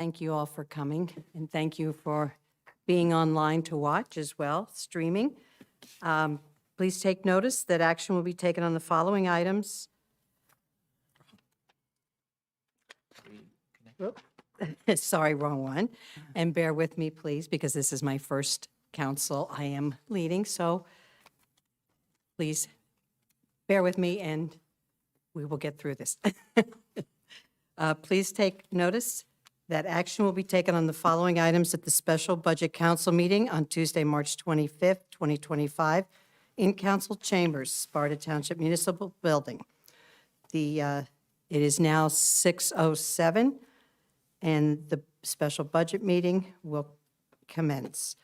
Thank you all for coming, and thank you for being online to watch as well, streaming. Please take notice that action will be taken on the following items. Whoop. Sorry, wrong one. And bear with me, please, because this is my first council I am leading, so please bear with me and we will get through this. Please take notice that action will be taken on the following items at the special budget council meeting on Tuesday, March 25th, 2025, in council chambers, Sparta Township Municipal Building. It is now 6:07, and the special budget meeting will commence.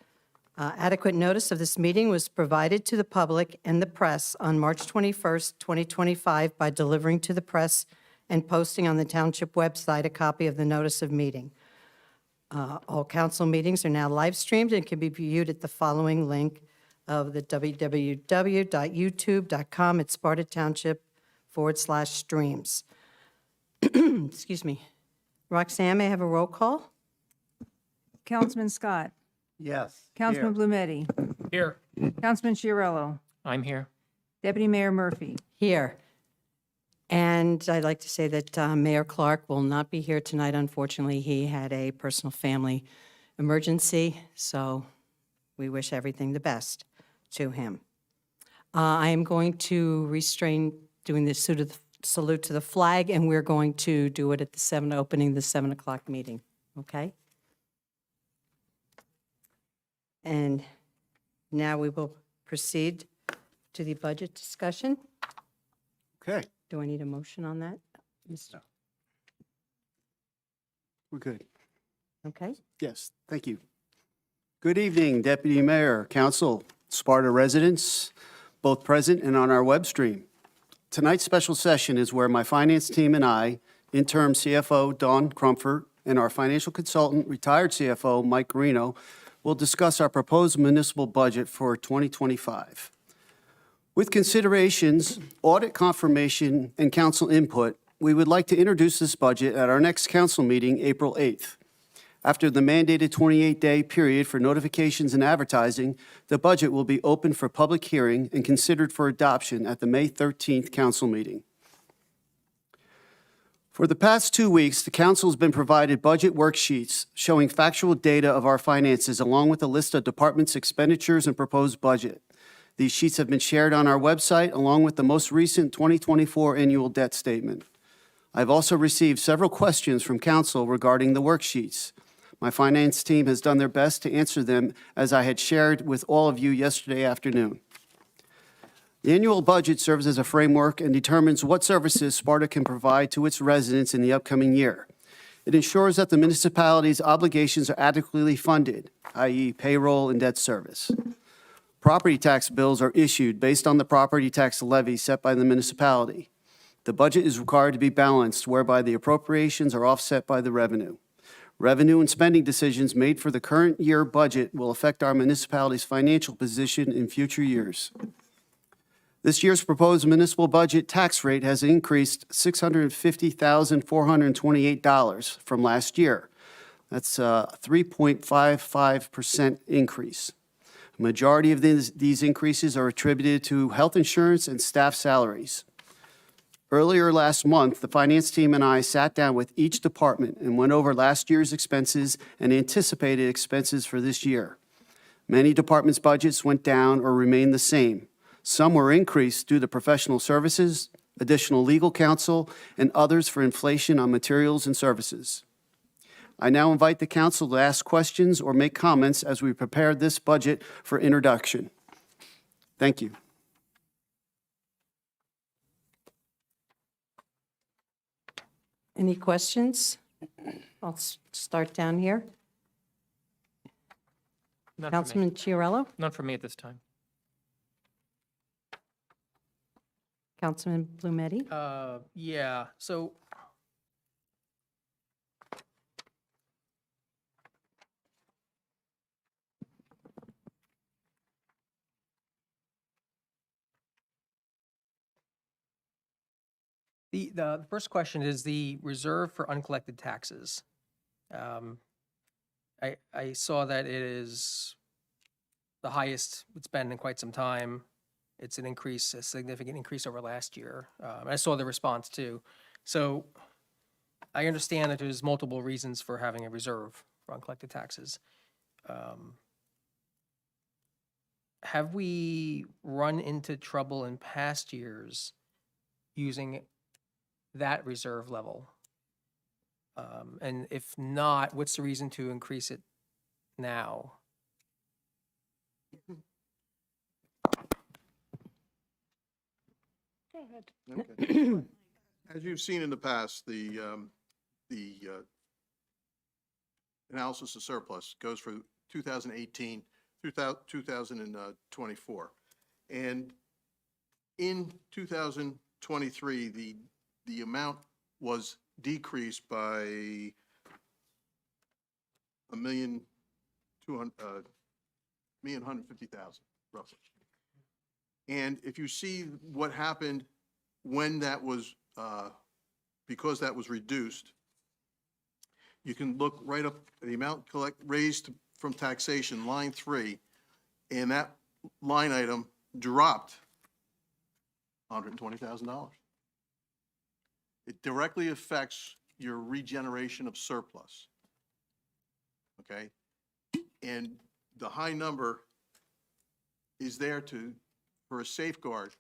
Adequate notice of this meeting was provided to the public and the press on March 21st, 2025, by delivering to the press and posting on the township website a copy of the notice of meeting. All council meetings are now live streamed and can be viewed at the following link of the www.youtube.com at Sparta Township /streams. Excuse me. Roxanne, may I have a roll call? Councilman Scott. Yes. Councilman Blumetti. Here. Councilman Chiarello. I'm here. Deputy Mayor Murphy. Here. And I'd like to say that Mayor Clark will not be here tonight. Unfortunately, he had a personal family emergency, so we wish everything the best to him. I am going to restrain doing the salute to the flag, and we're going to do it at the opening the 7 o'clock meeting, okay? And now we will proceed to the budget discussion. Okay, Do I need a motion on that? Mr. we're good. Okay. Yes, thank you. Good evening, Deputy Mayor, Council, Sparta residents, both present and on our web stream. Tonight's special session is where my finance team and I, interim CFO Dawn Crumford, and our financial consultant, retired CFO Mike Garino, will discuss our proposed municipal budget for 2025. With considerations, audit confirmation, and council input, we would like to introduce this budget at our next council meeting, April 8th. After the mandated 28-day period for notifications and advertising, the budget will be open for public hearing and considered for adoption at the May 13th council meeting. For the past 2 weeks, the council has been provided budget worksheets showing factual data of our finances along with a list of departments' expenditures and proposed budget. These sheets have been shared on our website along with the most recent 2024 annual debt statement. I've also received several questions from council regarding the worksheets. My finance team has done their best to answer them as I had shared with all of you yesterday afternoon. The annual budget serves as a framework and determines what services Sparta can provide to its residents in the upcoming year. It ensures that the municipality's obligations are adequately funded, i.e. payroll and debt service. Property tax bills are issued based on the property tax levy set by the municipality. The budget is required to be balanced, whereby the appropriations are offset by the revenue. Revenue and spending decisions made for the current year budget will affect our municipality's financial position in future years. This year's proposed municipal budget tax rate has increased $650,428 from last year. That's a 3.55% increase. A majority of these increases are attributed to health insurance and staff salaries. Earlier last month, the finance team and I sat down with each department and went over last year's expenses and anticipated expenses for this year. Many departments' budgets went down or remained the same. Some were increased due to professional services, additional legal counsel, and others for inflation on materials and services. I now invite the council to ask questions or make comments as we prepare this budget for introduction. Thank you. Any questions? I'll start down here. None for me. Councilman Chiarello? None for me at this time. Councilman Blumetti? Yeah, so the first question is the reserve for uncollected taxes. I saw that it is the highest it's been in quite some time. It's an increase, a significant increase over last year. And I saw the response too. So I understand that there's multiple reasons for having a reserve for uncollected taxes. Have we run into trouble in past years using that reserve level? And if not, what's the reason to increase it now? Okay. As you've seen in the past, the analysis of surplus goes for 2018 through 2024. And in 2023, the amount was decreased by $1,150,000 roughly. And if you see what happened when that was, because that was reduced, you can look right up at the amount raised from taxation, line 3, and that line item dropped $120,000. It directly affects your regeneration of surplus. Okay? And the high number is there for a safeguard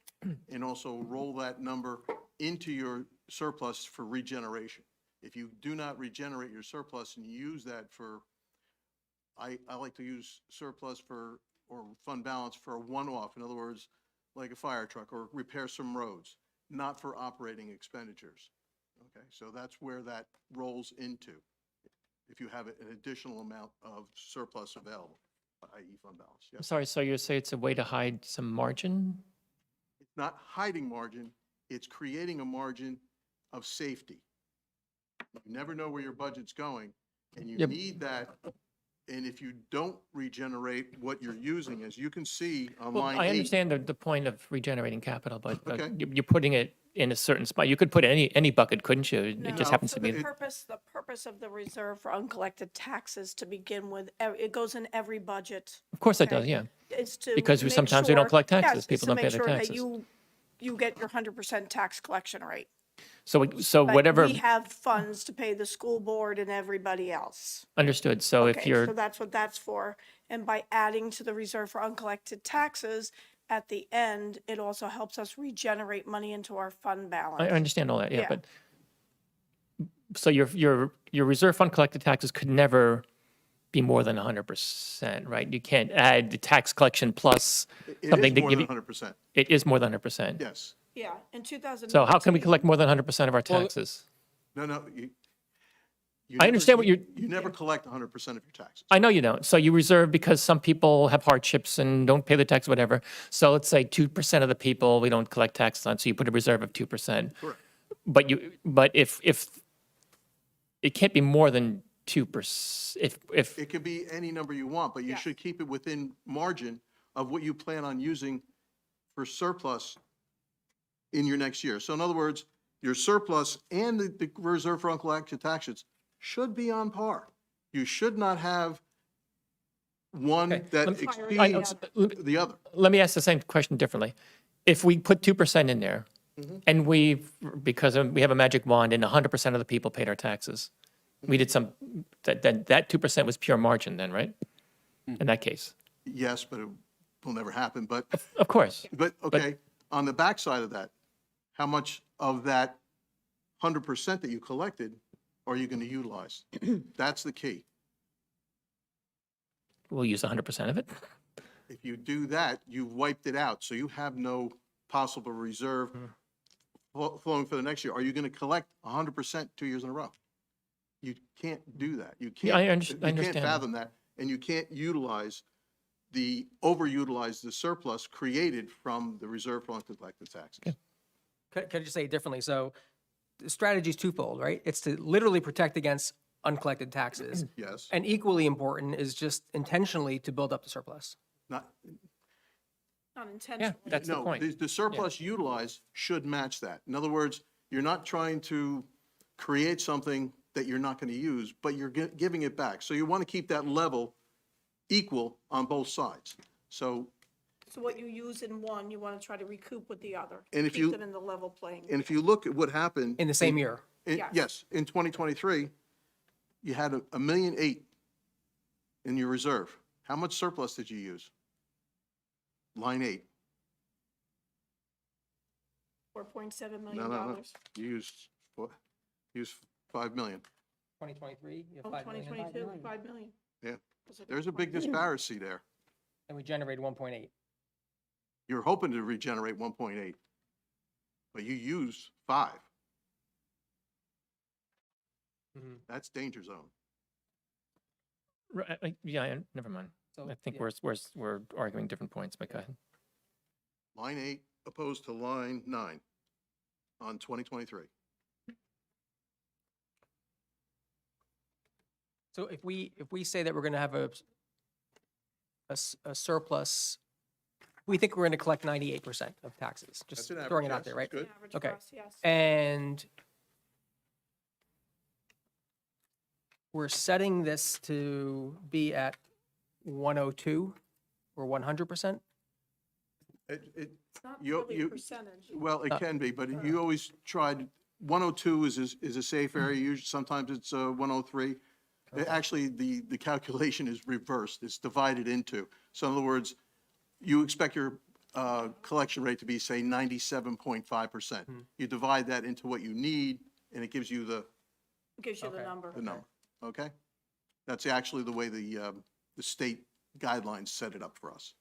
and also roll that number into your surplus for regeneration. If you do not regenerate your surplus and you use that for, I like to use surplus for, or fund balance for a one-off, in other words, like a fire truck or repair some roads, not for operating expenditures. Okay, so that's where that rolls into, if you have an additional amount of surplus available, i.e. fund balance. I'm Yes. sorry, so you say it's a way to hide some margin? It's not hiding margin, it's creating a margin of safety. You never know where your budget's going, and you Yep. need that. And if you don't regenerate what you're using, as you can see on Well, line I 8. understand the point of regenerating capital, but Okay. you're putting it in a certain spot. You could put it any bucket, couldn't you? It just No. happens So to be, the purpose of the reserve for uncollected taxes to begin with, it goes in every budget, of course it okay. does, yeah. is to Because make sometimes we don't sure- collect taxes. yes, it's People to don't pay make their sure that taxes. You get your 100% tax collection rate. So But whatever, we have funds to pay the school board and everybody else. understood. So if Okay, you're, so that's what that's for. And by adding to the reserve for uncollected taxes, at the end, it also helps us regenerate money into our fund balance. I understand all that, yeah, Yeah. but so your reserve fund collected taxes could never be more than 100%, right? You can't add the tax collection plus It something is to more give than you. 100%. It is more than 100%. Yes. Yeah, in 2019. So how can we collect more than 100% of our taxes? No, you I never- understand what you're- You never collect 100% of your taxes. I know you don't. So you reserve because some people have hardships and don't pay the tax, whatever. So let's say 2% of the people we don't collect taxes on, so you put a reserve of 2%. Correct. But if it can't be more than 2%, if It could be any number you want, but you Yes. should keep it within margin of what you plan on using for surplus in your next year. So in other words, your surplus and the reserve for uncollected taxes should be on par. You should not have one Okay, that let me- exceeds the other. let me ask the same question differently. If we put 2% in there and because we have a magic wand and 100% of the people paid our taxes, we did that 2% was pure margin then, right? In that case, Yes, but it will never happen. But of course. okay, on the backside of that, how much of that 100% that you collected are you going to utilize? That's the key. We'll use 100% of it. If you do that, you've wiped it out, so you have no possible reserve flowing for the next year. Are you going to collect 100% 2 years in a row? You can't do that. You can't. I You understand. can't fathom that, and you can't overutilize the surplus created from the reserve for uncollected taxes. Could I just say it differently? So the strategy is twofold, right? It's to literally protect against uncollected taxes. Yes, And equally important is just intentionally to build up the surplus. not, Not Yeah, intentionally. that's the no, point. the surplus utilized should match that. In other words, you're not trying to create something that you're not going to use, but you're giving it back. So you want to keep that level equal on both sides. So, So what you use in one, you want to try to recoup with the other. And if Keep you- them in the level playing. and if you look at what happened. In the same year. Yes. Yes, in 2023, you had $1.8 million in your reserve. How much surplus did you use? Line 8. $4.7 No, million. no, no. You used, what? You used 5 million. 2023, you have Oh, 5 million, 2022, 5 million. Yeah. Was it There's a big 1.2? disparity there. and we generated 1.8. You're hoping to regenerate 1.8, but you used 5. Mhm. That's danger zone. Yeah, never mind. So, I think yeah. we're arguing different points, but go ahead. Line 8 opposed to line 9 on 2023. So if we say that we're going to have a surplus, we think we're going to collect 98% of taxes, just That's an throwing it average, out there, yes, right? good. Average Okay. for us, yes. And we're setting this to be at 102 or 100%? It, It's not you- really you- a percentage. well, it can be, but you always tried, 102 is a safe area. Usually, sometimes it's 103. Actually, the calculation is reversed. It's divided into. So in other words, you expect your collection rate to be, say, 97.5%. You divide that into what you need, and it gives you the Gives you the Okay. number. number, okay? That's actually the way the state guidelines set it up for us.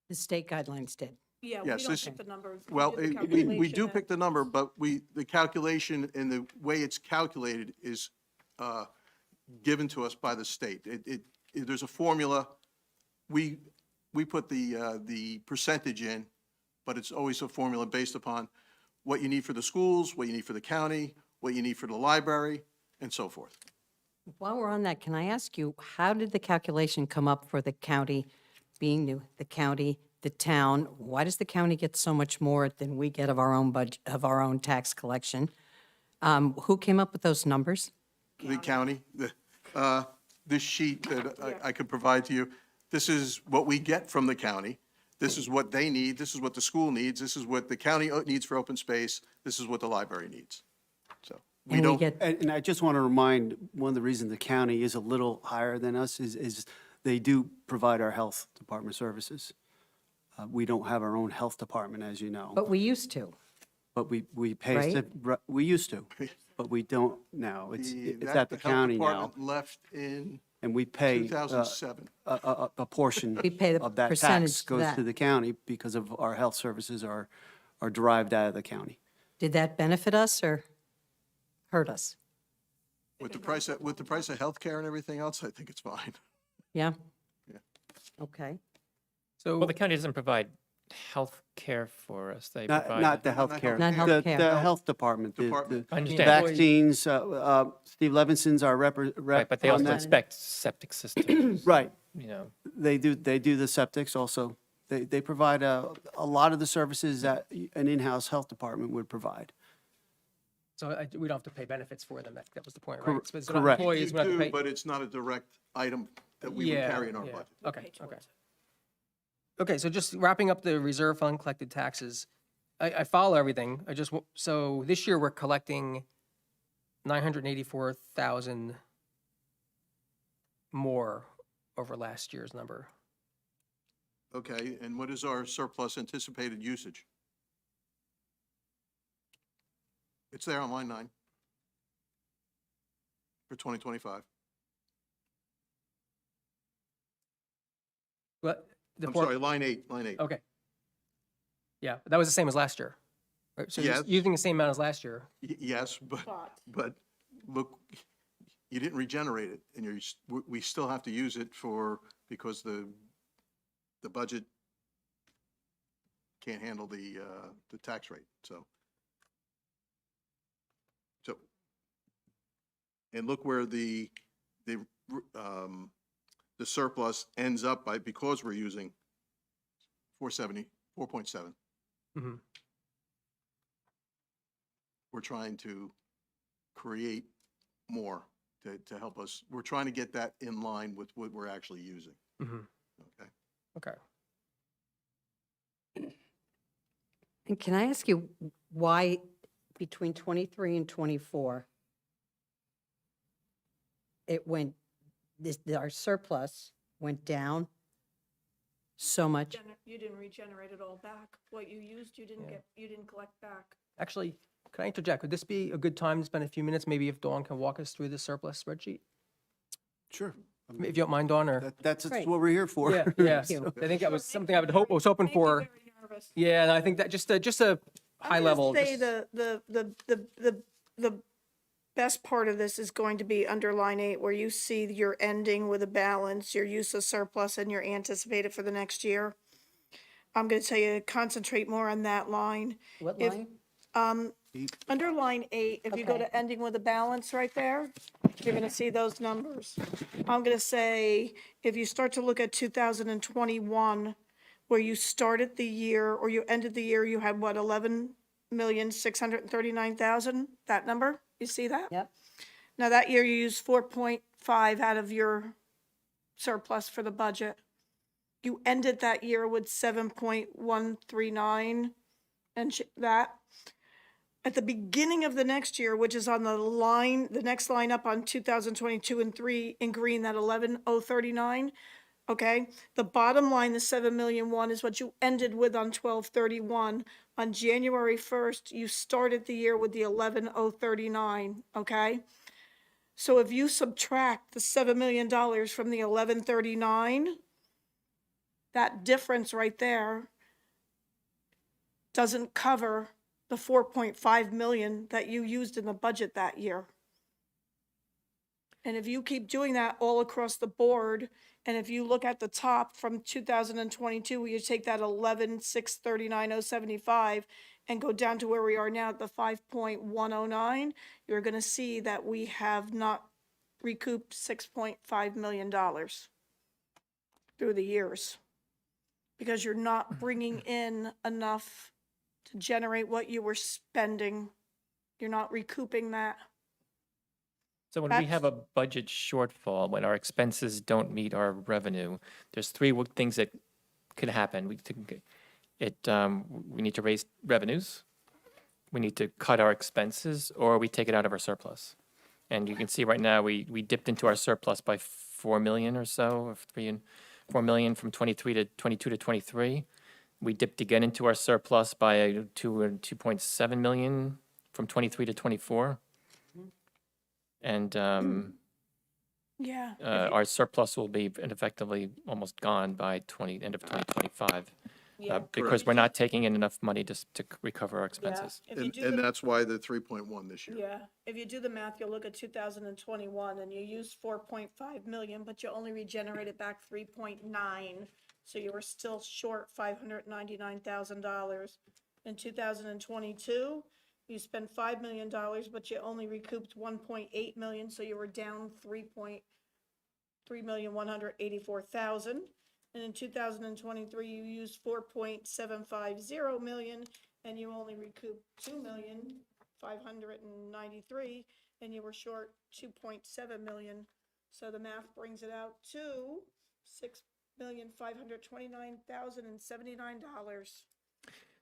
The state guidelines did. Yes, Yeah, we don't this- pick the number. We Well, do the we calculation do and- pick the number, but the calculation and the way it's calculated is given to us by the state. There's a formula. We put the percentage in, but it's always a formula based upon what you need for the schools, what you need for the county, what you need for the library, and so forth. While we're on that, can I ask you, how did the calculation come up for the county being new, the county, the town? Why does the county get so much more than we get of our own budget, of our own tax collection? Who came up with those numbers? The county, this sheet that I could provide to you, this is what we get from the county. This is what they need. This is what the school needs. This is what the county needs for open space. This is what the library needs. So we And we don't, get, And I just want to remind, one of the reasons the county is a little higher than us is they do provide our health department services. We don't have our own health department, as you know, but we used to. but we pay, Right? we used to, but we don't now. It's that- at the health county now, department left in and we pay 2007. a portion We pay the of that percentage tax to goes that. to the county because of our health services are derived out of the county. Did that benefit us or hurt us? With the price of healthcare and everything else, I think it's fine. Yeah? Yeah. Okay. So Well, the county doesn't provide health care for us. They Not provide. the healthcare. Not the- healthcare. The health department, Department. I the understand. vaccines, Steve Levinson's our rep Right, but they on also that. inspect septic systems, Right, you know. they do the septics also. They provide a lot of the services that an in-house health department would provide. So we don't have to pay benefits for them. That was the point, Cor- right? So it's not correct. employees, You we don't have to do, pay. but it's not a direct item that we would Yeah, carry in our yeah. budget. Okay, Pay okay. towards it. Okay, so just wrapping up the reserve fund collected taxes, I follow everything. So this year we're collecting 984,000 more over last year's number. Okay, and what is our surplus anticipated usage? It's there on line 9 for 2025. But the I'm four- sorry, line 8, line 8. Okay. Yeah, that was the same as last year. Right, so you're Yes. using the same amount as last year. Yes, but look, you didn't regenerate it, and we still have to use it because the budget can't handle the tax rate, so. And look where the surplus ends up because we're using 4.7. Mhm. We're trying to create more to help us. We're trying to get that in line with what we're actually using, Mhm. okay? Okay. And can I ask you why between 23 and 24, it went, our surplus went down so much? You didn't regenerate it all back. What you used, you didn't Yeah. you didn't collect back. Actually, can I interject? Would this be a good time to spend a few minutes, maybe if Dawn can walk us through the surplus spreadsheet? Sure. If you don't mind, Dawn, or? That's Great. what we're here for. Yeah, yeah. you. I think that was something I was hoping Make me for. very nervous. Yeah, and I think that just a high I'm level. gonna say just- the best part of this is going to be under line 8, where you see your ending with a balance, your use of surplus, and your anticipated for the next year. I'm gonna tell you, concentrate more on that line. What If- line? Under line 8, if you go Okay. to ending with a balance right there, you're gonna see those numbers. I'm gonna say, if you start to look at 2021, where you started the year, or you ended the year, you had what, 11,639,000, that number? You see that? Yep. Now, that year you used 4.5 out of your surplus for the budget. You ended that year with 7.139 and that. At the beginning of the next year, which is on the line, the next line up on 2022 and 3 in green, that 11,039, okay? The bottom line, the 7,000,001, is what you ended with on 12/31. On January 1st, you started the year with the 11,039, okay? So if you subtract the $7 million from the 1139, that difference right there doesn't cover the 4.5 million that you used in the budget that year. And if you keep doing that all across the board, and if you look at the top from 2022, where you take that 11,639,075 and go down to where we are now at the 5.109, you're going to see that we have not recouped $6.5 million through the years, because you're not bringing in enough to generate what you were spending. You're not recouping that. So when we have a budget shortfall, when our expenses don't meet our revenue, there's three things that could happen. We need to raise revenues, we need to cut our expenses, or we take it out of our surplus. And you can see right now, we dipped into our surplus by 4 million or so, or 4 million from 23 to 22 to 23. We dipped again into our surplus by 2.7 million from 23 to 24. And Yeah. our surplus will be effectively almost gone by end of 2025. Because we're not taking in enough money to recover our expenses. If you do And the, that's why the 3.1 this year. yeah, if you do the math, you'll look at 2021 and you used 4.5 million, but you only regenerated back 3.9. So you were still short $599,000. In 2022, you spent $5 million, but you only recouped 1.8 million, so you were down 3,184,000. And in 2023, you used 4.750 million, and you only recouped 2,593,000, and you were short 2.7 million. So the math brings it out to $6,529,079.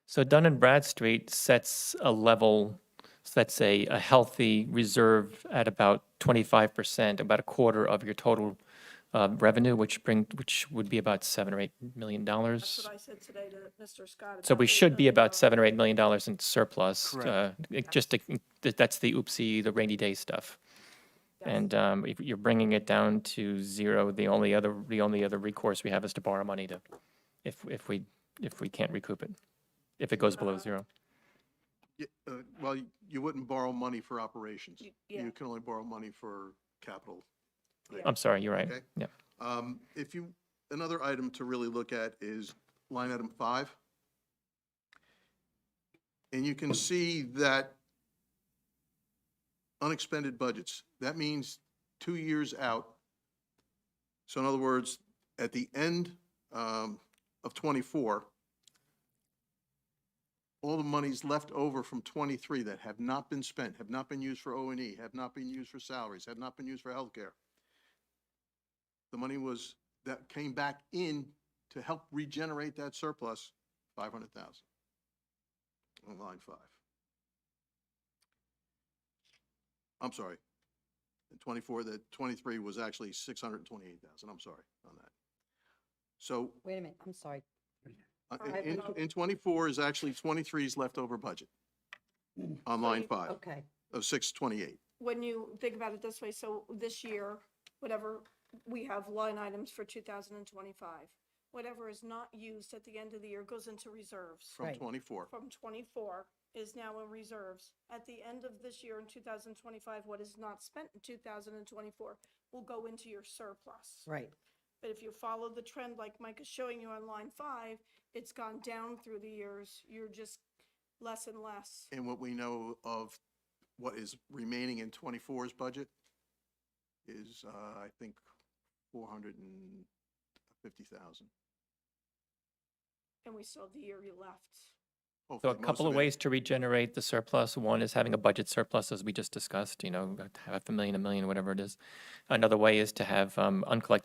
So Dun and Bradstreet sets a healthy reserve at about 25%, about a quarter of your total revenue, which would be about $7 or $8 million. That's what I said today to Mr. Scott. So we $8 should be million. about $7 or $8 million in surplus. Correct. That's the oopsie, the rainy day stuff. And if you're bringing it down to zero, the only other recourse we have is to borrow money if we can't recoup it, if it goes below zero. Well, you wouldn't borrow money for operations. Yeah. You can only borrow money for capital. I'm sorry, you're right. Okay. Yeah. Another item to really look at is line item 5. And you can see that unexpended budgets, that means 2 years out. So in other words, at the end of '24, all the monies left over from 23 that have not been spent, have not been used for O&E, have not been used for salaries, have not been used for healthcare. The money that came back in to help regenerate that surplus, 500,000 on line 5. I'm sorry. In 24, the 23 was actually 628,000. I'm sorry on that. So Wait a minute, I'm sorry. in 24 is actually 23's leftover budget on line 5 Okay. of 628. When you think about it this way, so this year, whatever, we have line items for 2025. Whatever is not used at the end of the year goes into reserves. From Right. 24. From 24 is now in reserves. At the end of this year in 2025, what is not spent in 2024 will go into your surplus. Right. But if you follow the trend like Mike is showing you on line 5, it's gone down through the years. You're just less and less. And what we know of what is remaining in 24's budget is, I think, 450,000. And we still have the year you left. So a Hopefully, most couple of it- ways to regenerate the surplus. One is having a budget surplus, as we just discussed, $500,000, $1 million, whatever it is. Another way is to have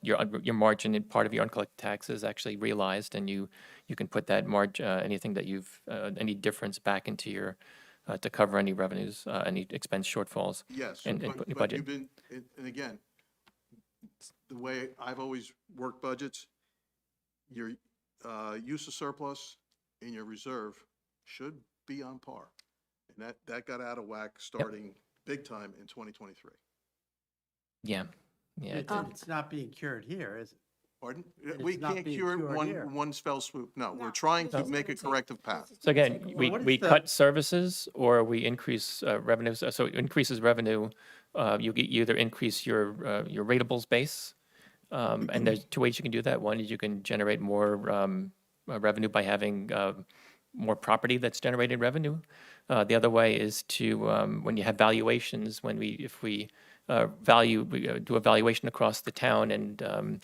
your margin in part of your uncollected taxes actually realized, and you can put that anything that any difference back into your, to cover any revenues, any expense shortfalls. Yes, and put in your but budget. you've been, and again, the way I've always worked budgets, your use of surplus in your reserve should be on par. And that got out of whack starting big time in 2023. Yeah, yeah. It's not being cured here, is it? Pardon? It's We not can't being cure it cured here. one fell swoop. No, we're No, trying this to is make a gonna take- corrective path. this is So gonna again, take a we, while. what is we the- cut services or we increase revenues. So it increases revenue. You either increase your ratables base, and there's two ways you can do that. One is you can generate more revenue by having more property that's generating revenue. The other way is to when you have valuations, if we do a valuation across the town and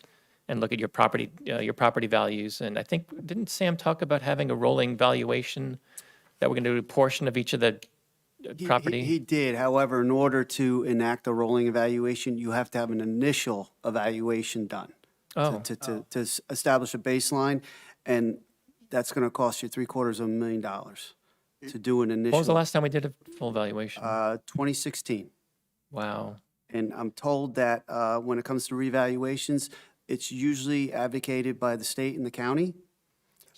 look at your property values. And I think, didn't Sam talk about having a rolling valuation that we're going to do a portion of each of the property? He did. However, in order to enact a rolling evaluation, you have to have an initial evaluation done Oh. to establish a baseline, and that's going to cost you $750,000 to do an When was the initial. last time we did a full valuation? 2016. Wow. And I'm told that when it comes to revaluations, it's usually advocated by the state and the county.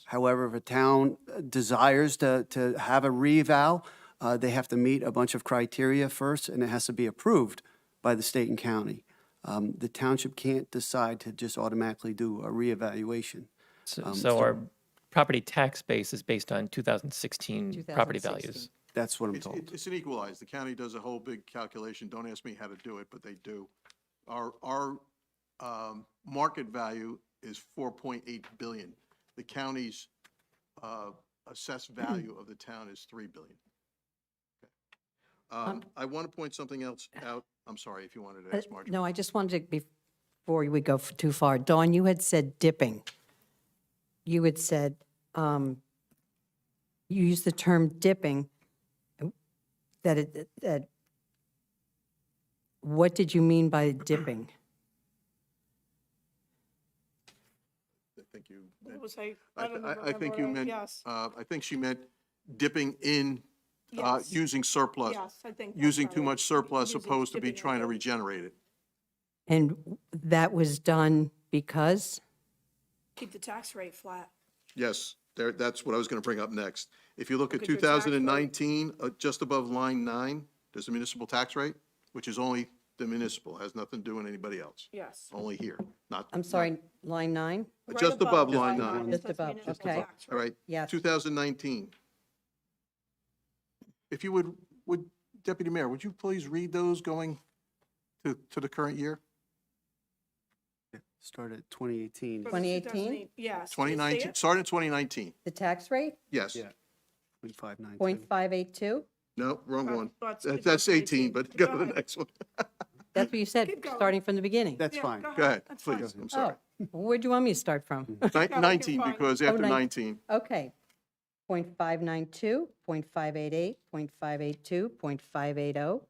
However, if a town desires to have a reeval, they have to meet a bunch of criteria first, and it has to be approved by the state and county. The township can't decide to just automatically do a reevaluation. So our property tax base is based on 2016 property 2016. values. That's what I'm told. It's an equalized. The county does a whole big calculation. Don't ask me how to do it, but they do. Our market value is 4.8 billion. The county's assessed value of the town is 3 billion. Okay. I want to point something else out. I'm sorry if you wanted to ask Marjorie. No, I just wanted to, before we go too far, Dawn, you had said dipping. You had said, you used the term dipping, that what did you mean by dipping? I think you What meant- was I I don't I think you remember. meant, Yes, I think she meant dipping in, Yes. using surplus, yes, I think. that's using too right. much surplus Using- opposed to be dipping trying to into- regenerate it. And that was done because? Keep the tax rate flat. Yes, that's what I was going to bring up next. If you look at Look at your tax rate. 2019, just above line 9, there's the municipal tax rate, which is only the municipal, has nothing to do with anybody else, Yes. only here, not. I'm sorry, line 9? Right Just above line line 9. it Just says above, municipal okay. tax All right? Yes. 2019. If you would, Deputy Mayor, would you please read those going to the current year? Started 2018. For 2018? Yes. 2019, started in 2019, The tax rate, yes. Yeah. 0.592. .582? No, wrong one. Let's keep That's going to 18, 18. but go Go to the ahead. next one. That's what you said, Keep going. starting from the beginning. That's fine. Go ahead, That's fine. please, I'm sorry. Oh, where'd you want me to start from? 19, fine. because Oh, after 19. 19, Okay. .592, .588, .582, .580,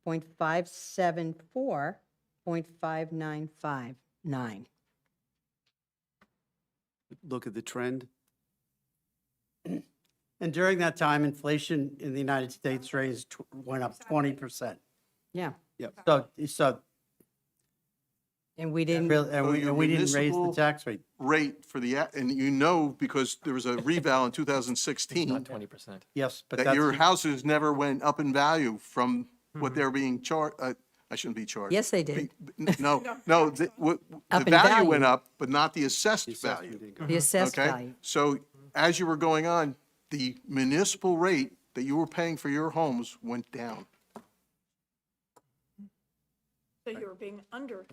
.574, .5959. Look at the trend. And during that time, inflation in the United States went up 20%. Yeah, So and we didn't, really, So your and we didn't raise the municipal tax rate. Rate for the, and you know, because there was a reval in 2016, Not 20%. Yes, but that your that's, houses never went up in value from what they're being charged, I shouldn't be charged. yes, they did. No, no, the Up in value went value. up, but not the assessed value. The assessed Okay? value. So as you were going on, the municipal rate that you were paying for your homes went down. So you were being Under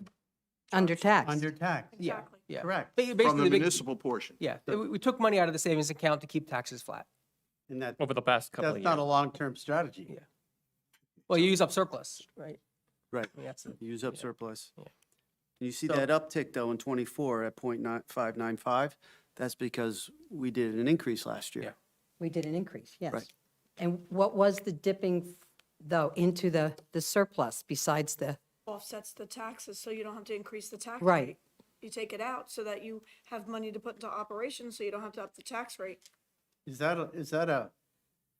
tax. under tax. Yeah, exactly. yeah. Correct. From Basically, the big- municipal portion. Yeah, we took money out of the savings account to keep taxes flat. And that, Over the past couple of that's years. not a long-term strategy. Yeah. Well, you use up surplus, right? Right. I mean, that's it. Use up surplus. Yeah. You see So- that uptick, though, in '24 at .595? That's because we did an increase last year. Yeah. We did an increase, yes. Right. And what was the dipping, though, into the surplus besides the, Offsets the taxes, so you don't have to increase the tax Right. rate. You take it out so that you have money to put into operations, so you don't have to up the tax rate. Is that a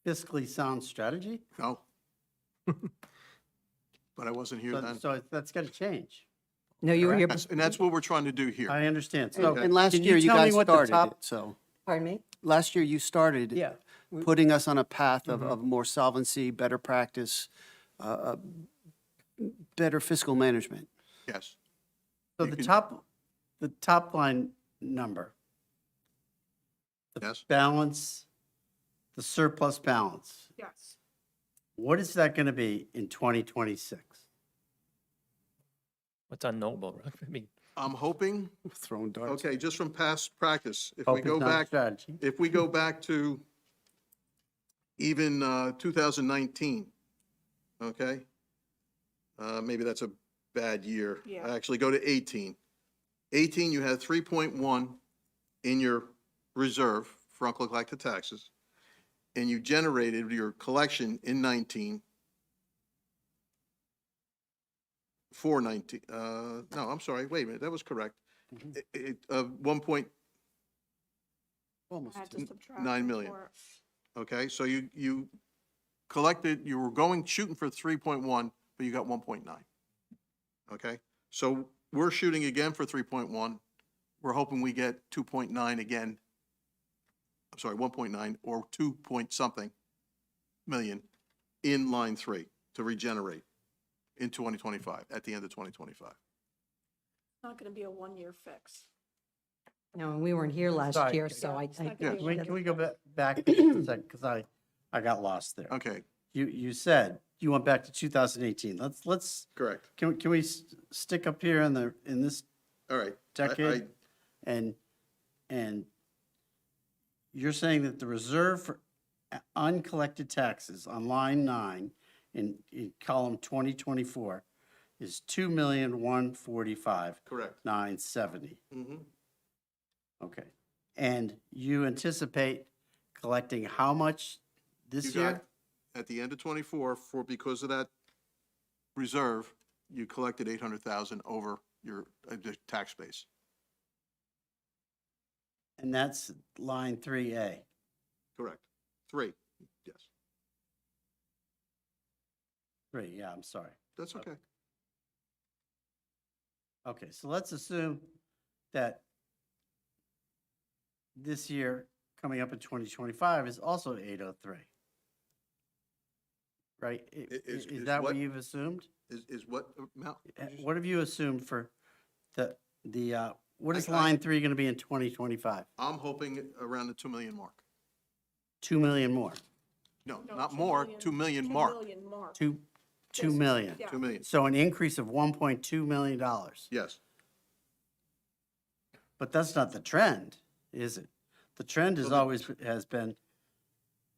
fiscally sound strategy? No. But I wasn't here then. So that's got to change. no, you were here, And that's what we're trying to do here. I understand. So And last can year, you tell me guys what the started top- it, so. pardon me? Last year, you started Yeah. putting us on a path of more solvency, better practice, better fiscal management. Yes. So You the can- top line number, Yes. balance, the surplus balance, Yes. what is that going to be in 2026? What's unknowable, right? I mean, I'm hoping, Throwing darts. okay, just from past practice, if Hope we it's go not a back, strategy. if we go back to even 2019, okay? Maybe that's a bad year. Yeah. Actually, go to 18. 18, you had 3.1 in your reserve for uncollected taxes, and you generated your collection in 19 for 19, no, I'm sorry, wait a minute, that was correct. It, 1. Almost. I had to subtract 9 million. for- Okay, so you collected, you were shooting for 3.1, but you got 1.9. Okay, so we're shooting again for 3.1. We're hoping we get 2.9 again. I'm sorry, 1.9 or 2 point something million in line 3 to regenerate in 2025, at the end of 2025. It's not gonna be a one-year fix. No, and we weren't here last Sorry. year, so I. It's not Yeah. gonna be Can we go back just a second, because I got lost there. Okay, You said you went back to 2018. Let's, correct. can we stick up here in this All right. decade? And you're saying that the reserve for uncollected taxes on line 9 in column 2024 is 2,145,970. Correct. Mm-hmm. Okay. And you anticipate collecting how much this You year? got, at the end of '24, because of that reserve, you collected 800,000 over your the tax base. And that's line 3A. Correct. 3, yes. 3, yeah, I'm sorry. That's okay. Okay, so let's assume that this year, coming up in 2025, is also 803. Right? Is Is that what what- you've assumed? Is what amount? What have you assumed for what is I- line 3 going to be in 2025? I'm hoping around the 2 million mark. 2 million more. No, No, not 2 more, million. 2 million 2 mark. million mark. 2 Yes. million. Yeah. 2 million, So an increase of $1.2 million. yes. But that's not the trend, is it? The trend has always has been,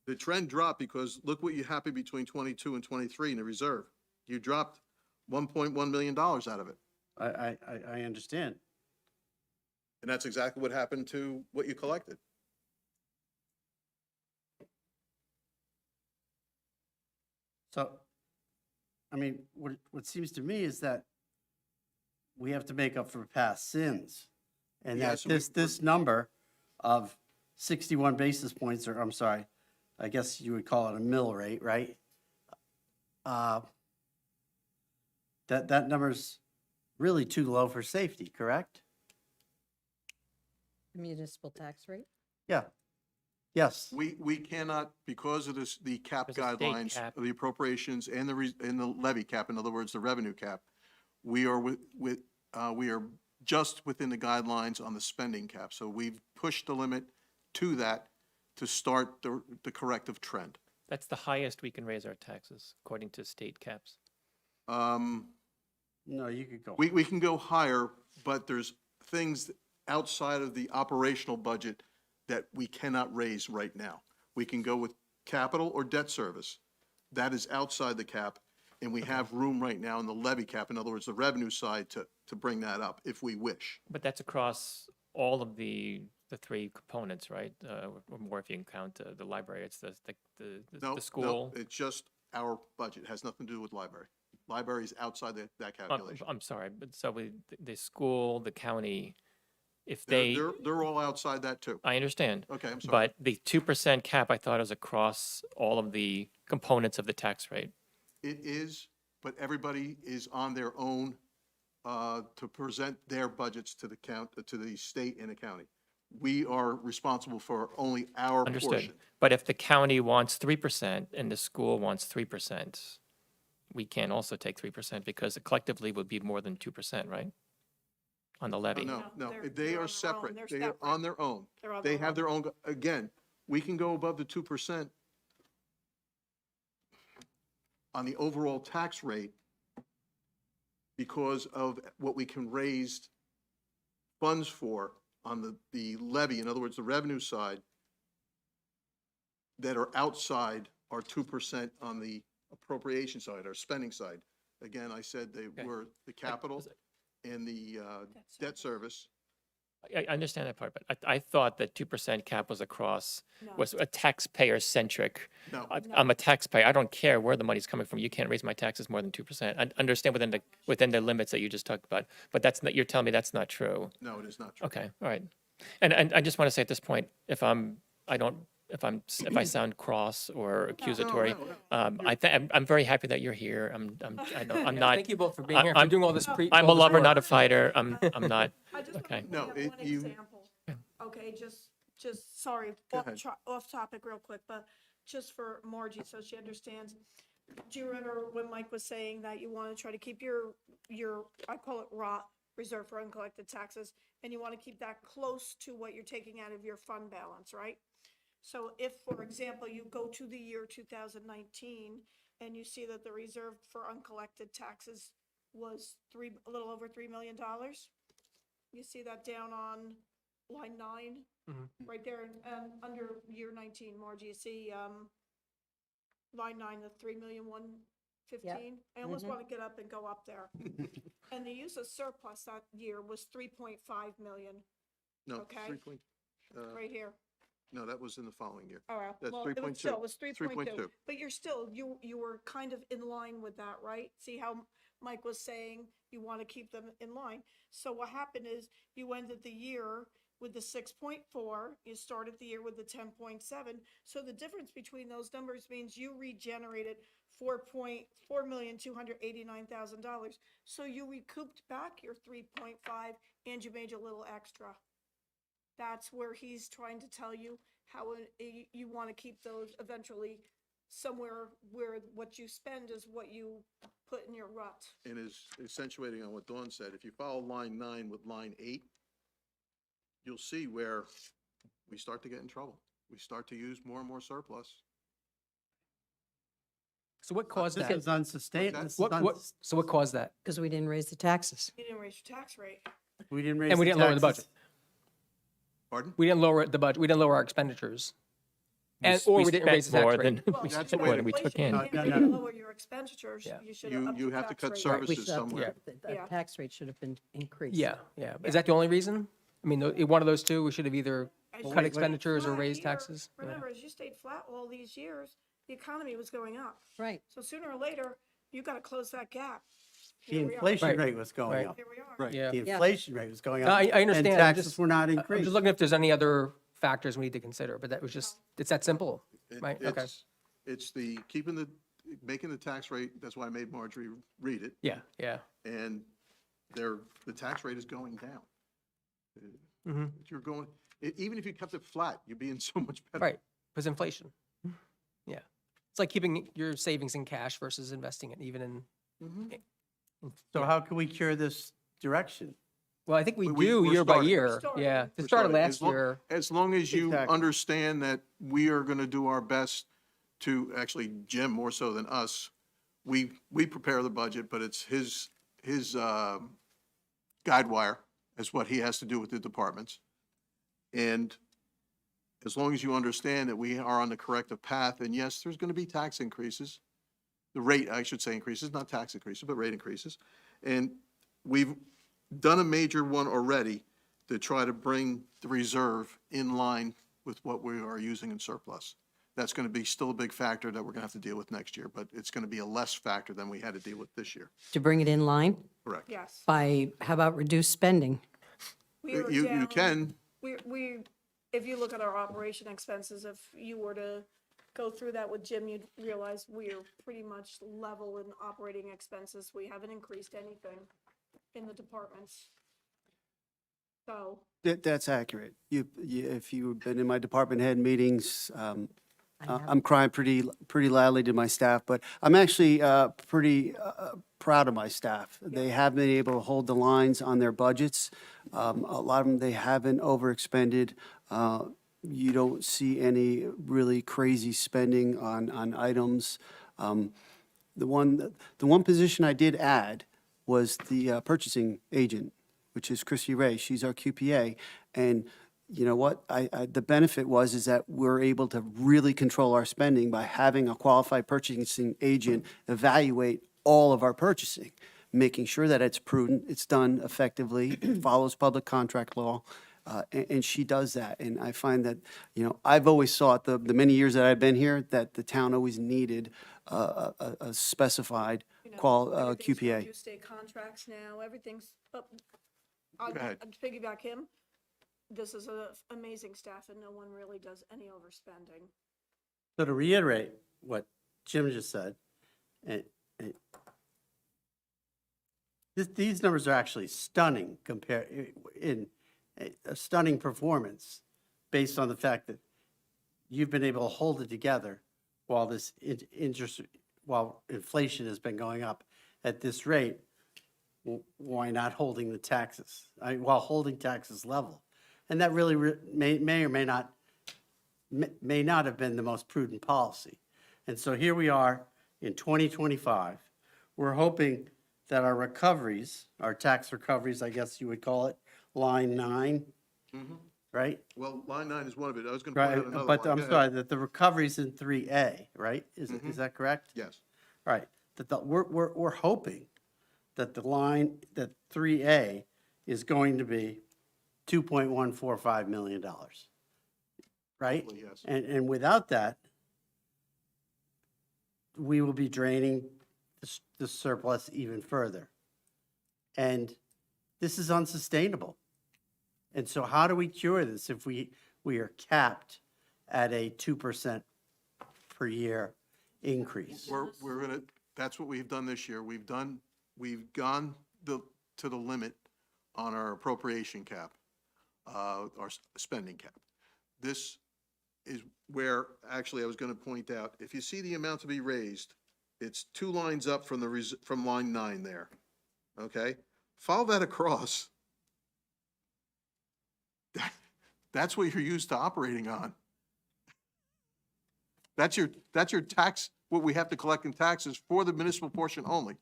The trend dropped because look what you happened between 22 and 23 in the reserve. You dropped $1.1 million out of it. I understand. And that's exactly what happened to what you collected. So, I mean, what seems to me is that we have to make up for past sins. And that Yes, we- this number of 61 basis points, or I'm sorry, I guess you would call it a mill rate, right? That number's really too low for safety, correct? Municipal tax rate? Yeah. Yes. We cannot, because of this, the cap There's a state guidelines, cap. the appropriations and and the levy cap, in other words, the revenue cap, we are we are just within the guidelines on the spending cap. So we've pushed the limit to that to start the corrective trend. That's the highest we can raise our taxes, according to state caps. No, you could go. We can go higher, but there's things outside of the operational budget that we cannot raise right now. We can go with capital or debt service. That is outside the cap, and we have room right now in the levy cap, in other words, the revenue side, to bring that up if we wish. But that's across all of the three components, right? Or more if you can count the library, it's No, the school. no, it's just our budget. It has nothing to do with library. Library is outside that I'm- calculation. I'm sorry, but so the school, the county, if they, They're all outside that too. I understand. Okay, I'm sorry. But the 2% cap, I thought was across all of the components of the tax rate. It is, but everybody is on their own to present their budgets to the state and the county. We are responsible for only our Understood. portion. But if the county wants 3% and the school wants 3%, we can also take 3% because it collectively would be more than 2%, right? On the levy. No, no, they're they on their are own. separate. They're They are separate. on their own. They're on They their have their own, again, we can go above the 2% on the overall tax rate because of what we can raise funds for on the levy, in other words, the revenue side, that are outside our 2% on the appropriation side, our spending side. Again, I said they Okay. were the capital and the debt service. I understand that part, but I thought that 2% cap was across, No. was a taxpayer-centric. No. I'm a taxpayer. I don't care where the money's coming from. You can't raise my taxes more than 2%. I understand within the limits that you just talked about, but that's not, you're telling me that's not true. No, it is not true. Okay, all right. And I just want to say at this point, if I sound cross or accusatory, I'm very happy that you're here. I'm not. Thank you both for being here, for I'm- doing all this I'm a all this lover, work. not a fighter. I'm not. I just want Okay. to No, point it- out one you- example. Okay, just, sorry, Go ahead. off topic real quick, but just for Margie, so she understands. Do you remember when Mike was saying that you want to try to keep your, I call it ROT, Reserve for Uncollected Taxes, and you want to keep that close to what you're taking out of your fund balance, right? So if, for example, you go to the year 2019 and you see that the reserve for uncollected taxes was a little over $3 million, you see that down on line 9, right there, under year 19, Margie, you see line 9, the 3,115,000. I almost want to get up and go up there. And the use of surplus that year was 3.5 million, No, Okay. 3 point, right here. no, that was in the following year. Oh, well, That's well, it 3.2. was still, it was 3.2. 3.2. But you're still, you were kind of in line with that, right? See how Mike was saying you want to keep them in line? So what happened is you ended the year with the 6.4, you started the year with the 10.7. So the difference between those numbers means you regenerated $4,289,000. So you recouped back your 3.5 and you made a little extra. That's where he's trying to tell you how you want to keep those eventually somewhere where what you spend is what you put in your rut. And is accentuating on what Dawn said, if you follow line 9 with line 8, you'll see where we start to get in trouble. We start to use more and more surplus. So what caused This that? is unsustainable. So what caused that? Because we didn't raise the taxes. You didn't raise your tax rate. We didn't raise And we didn't lower the taxes. budget. Pardon? We didn't lower the budget. We didn't lower our expenditures. Or we didn't raise the spent more tax rate. than Well, That's you the know, way we took inflation, in. you can't No, really no. lower your expenditures. Yeah. You should have upped You your have to tax cut rate. services We should have- somewhere. The Yeah. tax rate should have been increased. Yeah, yeah. Is that the only reason? I mean, one of those two, we should have either As cut you expenditures or flat raised here, taxes? Yeah. Remember, as you stayed flat all these years, the economy was going up. Right. So sooner or later, you got to close that gap. The Here we are. inflation Right. rate was going Right. up. Here we are. Right. Yeah. The inflation rate was going No, up. I understand. And I'm taxes just- were not I'm increased. just looking if there's any other factors we need to consider, but that was just, it's that simple, right? Okay. It's making the tax rate, that's why I made Marjorie read it, Yeah, yeah. and the tax rate is going down. Mm-hmm. You're going, even if you kept it flat, you'd be in so much better. Right, because inflation. Yeah. It's like keeping your savings in cash versus investing it even in, So how can we cure this direction? well, I think we We- do we're year by starting. year. starting. Yeah. It We're started starting. last year. As long as you Exactly. understand that we are going to do our best to, actually, Jim more so than us, we prepare the budget, but it's his guide wire is what he has to do with the departments. And as long as you understand that we are on the corrective path, and yes, there's going to be tax increases, the rate, I should say increases, not tax increases, but rate increases. And we've done a major one already to try to bring the reserve in line with what we are using in surplus. That's going to be still a big factor that we're going to have to deal with next year, but it's going to be a less factor than we had to deal with this year. To bring it in line Correct. Yes. by, how about reduced spending? We are You down- can, if you look at our operation expenses, if you were to go through that with Jim, you'd realize we are pretty much level in operating expenses. We haven't increased anything in the departments. So, That's accurate. If you've been in my department head meetings, have. I'm crying pretty loudly to my staff, but I'm actually pretty proud of my staff. They have been able to hold the lines on their budgets. A lot of them, they haven't overexpended. You don't see any really crazy spending on items. The one position I did add was the purchasing agent, which is Chrissy Ray. She's our QPA. And you know what? The benefit is that we're able to really control our spending by having a qualified purchasing agent evaluate all of our purchasing, making sure that it's prudent, it's done effectively, it follows public contract law. And she does that. And I find that, I've always thought the many years that I've been here, that the town always needed a specified everything's QPA. reduced state contracts now, everything's, I'll Go ahead. piggyback him. This is an amazing staff and no one really does any overspending. So to reiterate what Jim just said, these numbers are actually stunning in a stunning performance based on the fact that you've been able to hold it together while while inflation has been going up at this rate. Why not holding the taxes? While holding taxes level. And that really may or may not have been the most prudent policy. And so here we are in 2025. We're hoping that our recoveries, our tax recoveries, I guess you would call it, line 9, right? well, line 9 is one of it. I was going to point Right, out another but one. I'm Go ahead. sorry, that the recoveries in 3A, right? Is that correct? Yes. Right, we're hoping that that 3A is going to be $2.145 million, right? Hopefully, yes. And without that, we will be draining the surplus even further. And this is unsustainable. And so how do we cure this if we are capped at a 2% per year increase? We're going to, that's what we've done this year. We've gone to the limit on our appropriation cap, our spending cap. This is where, actually, I was going to point out, if you see the amount to be raised, it's 2 lines up from from line 9 there, okay? Follow that across. That's what you're used to operating on. That's your tax, what we have to collect in taxes for the municipal portion only,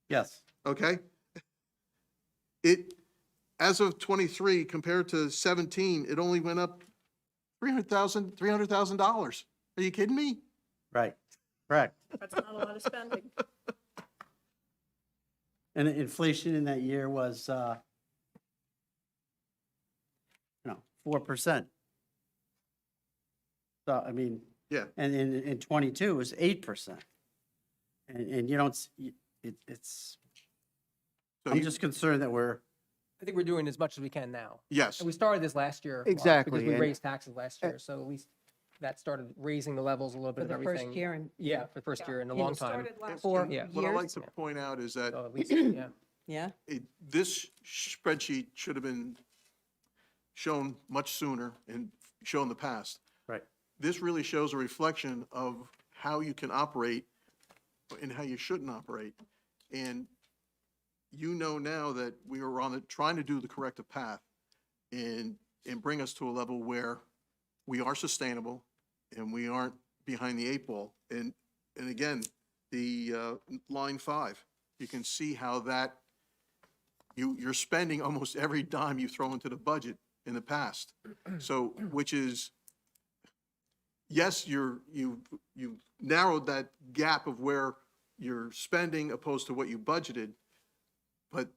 Yes, okay? As of 23 compared to 17, it only went up $300,000. Are you kidding me? right, correct. That's not a lot of spending. And inflation in that year was, 4%. So, I mean, Yeah. And in 22 it was 8%. And you don't, it's, So I'm you- just concerned that I think we're doing as much as we can now. Yes, And we started this last year. Mark, Exactly, Because we and- raised taxes last year, so at least that started raising the levels a little bit For of the everything. first year in Yeah, for the first year in a In long the time. Started last four year. what I like years. to point out is that So at least, yeah. Yeah, this spreadsheet should have been shown much sooner and shown the past. right. This really shows a reflection of how you can operate and how you shouldn't operate. And you know now that we are on it, trying to do the corrective path and bring us to a level where we are sustainable and we aren't behind the eight ball. And again, the line 5, you can see how that you're spending almost every dime you throw into the budget in the past. So, which is, yes, you've narrowed that gap of where you're spending opposed to what you budgeted, but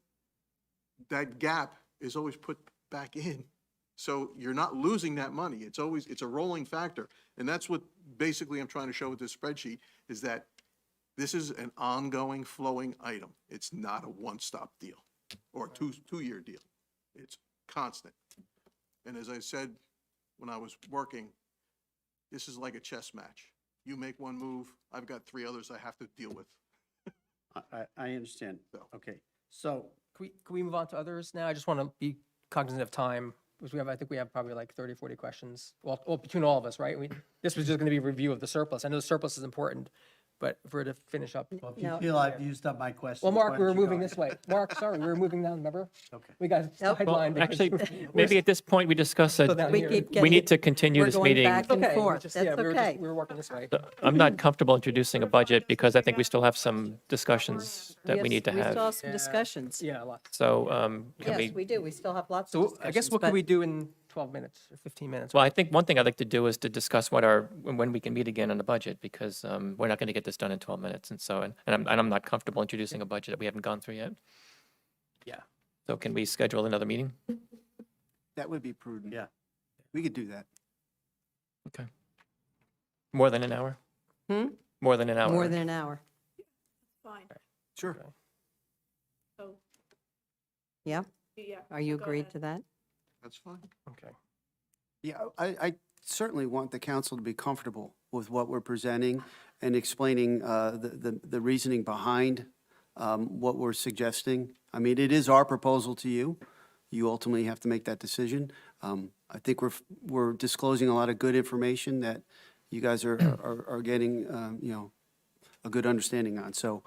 that gap is always put back in. So you're not losing that money. It's always, it's a rolling factor. And that's what basically I'm trying to show with this spreadsheet, is that this is an ongoing flowing item. It's not a one-stop deal or a two-year deal. It's constant. And as I said when I was working, this is like a chess match. You make one move, I've got 3 others I have to deal with. I understand. So- Okay, so, Can we move on to others now? I just want to be cognizant of time, because I think we have probably like 30, 40 questions, well, between all of us, right? This was just going to be a review of the surplus. I know the surplus is important, but if we're to finish up. if you No. feel I've used up my questions. Well, why Mark, we don't were you go moving ahead? this way. Mark, sorry, we were moving down, remember? Okay. We got Nope. Well, sidelined. because actually, maybe at this point, we discuss we're still it. down we here. keep We getting, need to continue we're this going meeting. back and Okay, forth. just- That's yeah, we okay. were working this way. I'm not comfortable introducing a budget because I think we still have some discussions that we Yes, need to We still have. have some Yeah. discussions. Yeah, a lot. So can Yes, we do. We still have lots of So discussions. I guess what but- could we do in 12 minutes or 15 minutes? Well, I think one thing I'd like to do is to discuss when we can meet again on the budget, because we're not going to get this done in 12 minutes. And so, and I'm not comfortable introducing a budget that we haven't gone through yet. Yeah. So can we schedule another meeting? That would be prudent. Yeah. We could do that. Okay. More than an hour? Hmm? More than an hour? More than an hour. Fine, Sure. so, Yeah? yeah. Are you go agreed ahead. to that? That's fine. Okay. Yeah, I certainly want the council to be comfortable with what we're presenting and explaining the reasoning behind what we're suggesting. I mean, it is our proposal to you. You ultimately have to make that decision. I think we're disclosing a lot of good information that you guys are getting, a good understanding on. So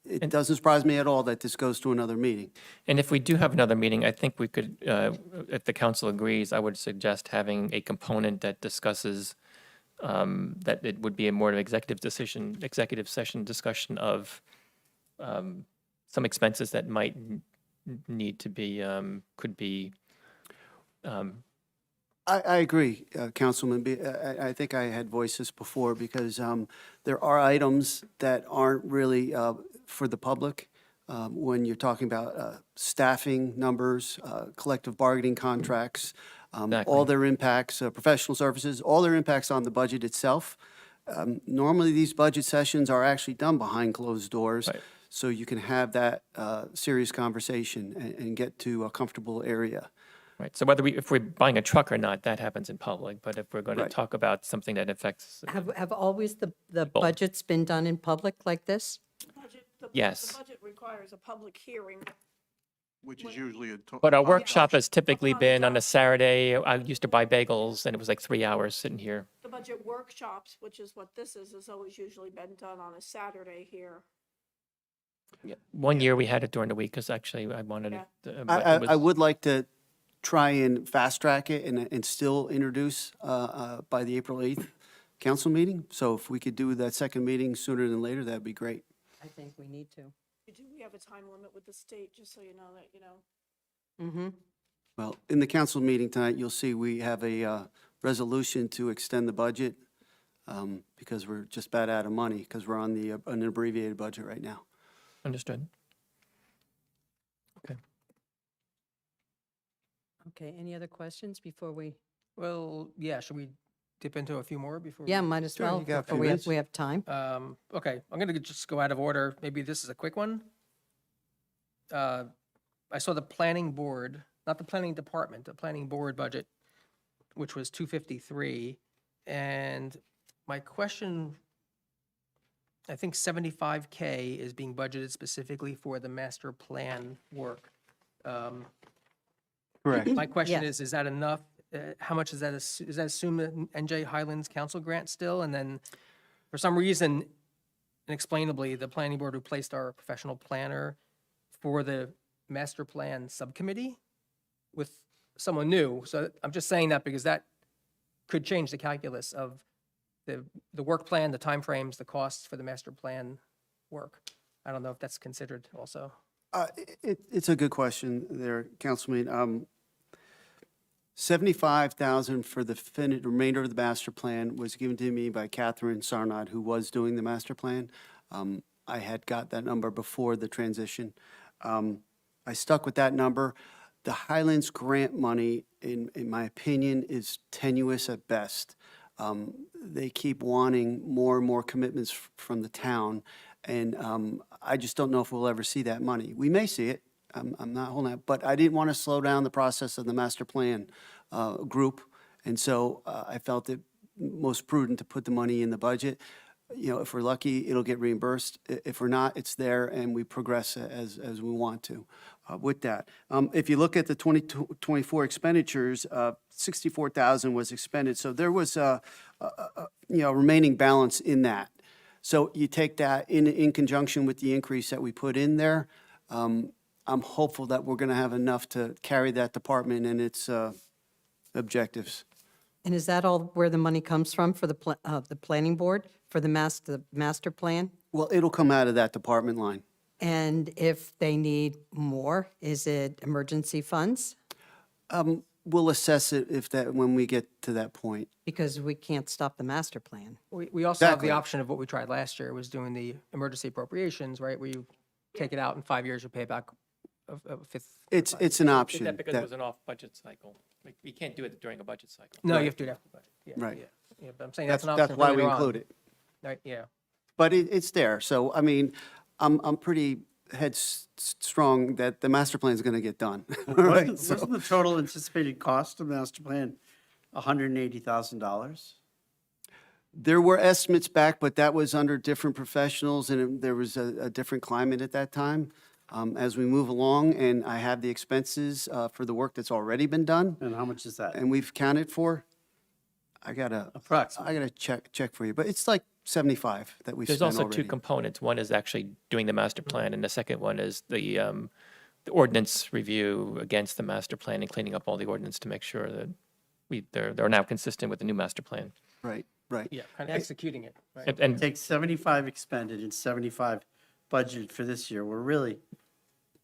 it doesn't surprise me at all that this goes to another meeting. And if we do have another meeting, I think we could, if the council agrees, I would suggest having a component that discusses, that it would be a more executive session discussion of some expenses that might need to be, could be, I agree, Councilman. I think I had voiced this before because there are items that aren't really for the public. When you're talking about staffing numbers, collective bargaining contracts, all Exactly. their impacts, professional services, all their impacts on the budget itself. Normally, these budget sessions are actually done behind closed doors. Right. So you can have that serious conversation and get to a comfortable area. right? So if we're buying a truck or not, that happens in public. But if we're going to Right. talk about something that affects, Have always the budgets been done in public like this? Yes. The budget requires a public hearing. Which is usually a. but our workshop has typically been on a Saturday. I used to buy bagels, and it was like 3 hours sitting here. The budget workshops, which is what this is always usually been done on a Saturday here. One year we had it during the week because actually I wanted Yeah. it. But it I was- would like to try and fast track it and still introduce by the April 8th council meeting. So if we could do that second meeting sooner than later, that'd be great. I think we need to. We have a time limit with the state, just so you know that, Mm-hmm. Well, in the council meeting tonight, you'll see we have a resolution to extend the budget because we're just about out of money because we're on an abbreviated budget right now. Understood. Okay, any other questions before we? Well, yeah, should we dip into a few more before? Yeah, might as Sure, well. you got a before few we have, minutes. we have time. Okay, I'm gonna just go out of order. Maybe this is a quick one. I saw the planning board, not the planning department, the planning board budget, which was 253. And my question, I think 75K is being budgeted specifically for the master plan work. Correct. My question Yes. is that enough? How much is that, is that assumed in NJ Highlands Council grant still? And then, for some reason, inexplainably, the planning board replaced our professional planner for the master plan subcommittee with someone new. So I'm just saying that because that could change the calculus of the work plan, the timeframes, the costs for the master plan work. I don't know if that's considered also. It's a good question there, Councilman. 75,000 for the remainder of the master plan was given to me by Catherine Sarnod, who was doing the master plan. I had got that number before the transition. I stuck with that number. The Highlands grant money, in my opinion, is tenuous at best. They keep wanting more and more commitments from the town, and I just don't know if we'll ever see that money. We may see it. I'm not holding that, but I didn't want to slow down the process of the master plan group, and so I felt it most prudent to put the money in the budget. You know, if we're lucky, it'll get reimbursed. If we're not, it's there, and we progress as we want to with that. If you look at the 2024 expenditures, 64,000 was expended, so there was a remaining balance in that. So you take that in conjunction with the increase that we put in there. I'm hopeful that we're going to have enough to carry that department and its objectives. And is that all where the money comes from for the planning board, for the master plan? Well, it'll come out of that department line. And if they need more, is it emergency funds? We'll assess it when we get to that point. Because we can't stop the master plan. We also have Exactly. the option of what we tried last year, was doing the emergency appropriations, right? Where you take it out in 5 years, you pay back a fifth. It's an Is option. that because it that- was an off-budget cycle? Like, we can't do it during a budget cycle. No, you have to do it after the budget. Yeah, Right. yeah. Yeah, but I'm saying that's an option. That's for why we later on. include it. Right, yeah. But it's there. So, I mean, I'm pretty strong that the master plan is going to get done. Right? Wasn't the total anticipated cost of the master plan $180,000? There were estimates back, but that was under different professionals, and there was a different climate at that time. As we move along, and I have the expenses for the work that's already been done, And how much is that? and we've counted for, I gotta Approximately. check for you, but it's like 75 that we've There's spent also already. two components. One is actually doing the master plan, and the second one is the ordinance review against the master plan and cleaning up all the ordinance to make sure that they're now consistent with the new master plan. Right. Yeah, kind of executing it, right? And Take 75 expended and 75 budgeted for this year. We're really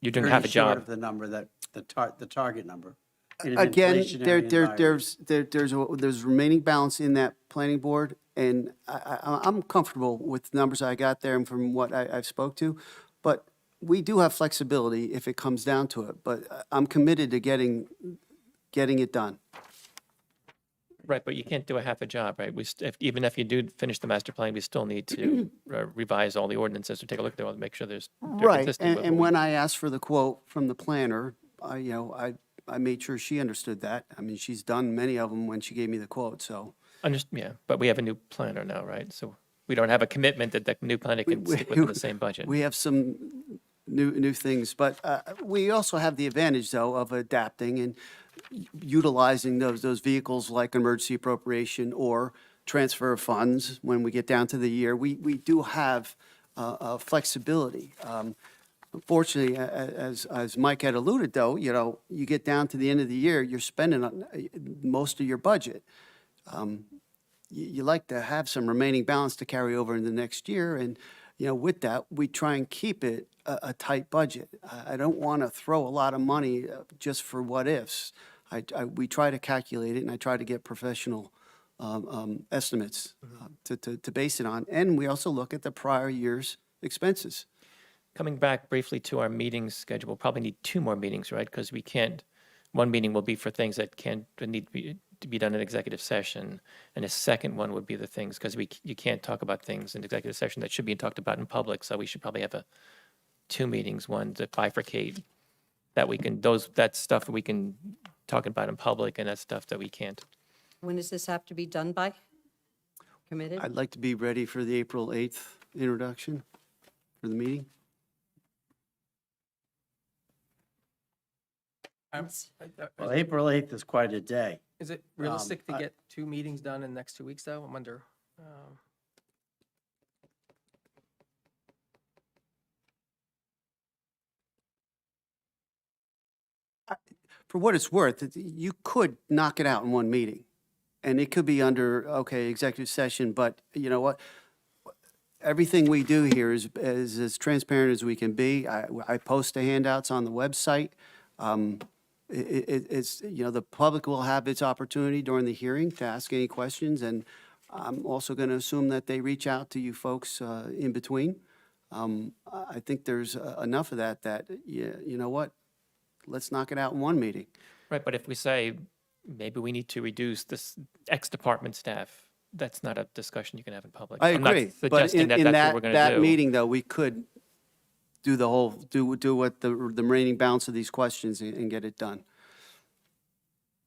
you're doing pretty half a short job. of the number that, the target number. in an Again, inflationary environment. there's remaining balance in that planning board, and I'm comfortable with the numbers I got there and from what I've spoke to, but we do have flexibility if it comes down to it, but I'm committed to getting it done. Right, but you can't do a half a job, right? Even if you do finish the master plan, we still need to revise all the ordinances or take a look at them and make sure they're Right, consistent with and what when I asked for the quote from the planner, I made sure she understood that. I mean, she's done many of them when she gave me the quote, so. Yeah, but we have a new planner now, right? So we don't have a commitment that the new planner can stick within the same budget. We have some new things, but we also have the advantage, though, of adapting and utilizing those vehicles like emergency appropriation or transfer of funds when we get down to the year. We do have flexibility. Unfortunately, as Mike had alluded, though, you get down to the end of the year, you're spending most of your budget. You like to have some remaining balance to carry over in the next year, and with that, we try and keep it a tight budget. I don't want to throw a lot of money just for what ifs. We try to calculate it, and I try to get professional estimates to base it on, and we also look at the prior year's expenses. Coming back briefly to our meeting schedule, we'll probably need 2 more meetings, right? Because we can't, one meeting will be for things that need to be to be done in executive session, and a second one would be the things, because you can't talk about things in executive session that should be talked about in public, so we should probably have two meetings, one to bifurcate, that we can, that stuff we can talk about in public, and that stuff that we can't. When does this have to be done by? Committed? I'd like to be ready for the April 8th introduction for the meeting. Well, April 8th is quite a day. Is it realistic to I- get two meetings done in the next 2 weeks, though? I'm wonder. For what it's worth, you could knock it out in one meeting. And it could be under, okay, executive session, but you know what? Everything we do here is as transparent as we can be. I post the handouts on the website. It's, you know, the public will have its opportunity during the hearing to ask any questions, and I'm also going to assume that they reach out to you folks in between. I think there's enough of that, you know what? Let's knock it out in one meeting. Right, but if we say, maybe we need to reduce this X department staff, that's not a discussion you can have in public. I I'm not agree, but suggesting in that that's what that, we're going to do. that meeting, though, we could do the whole, do what the remaining balance of these questions and get it done.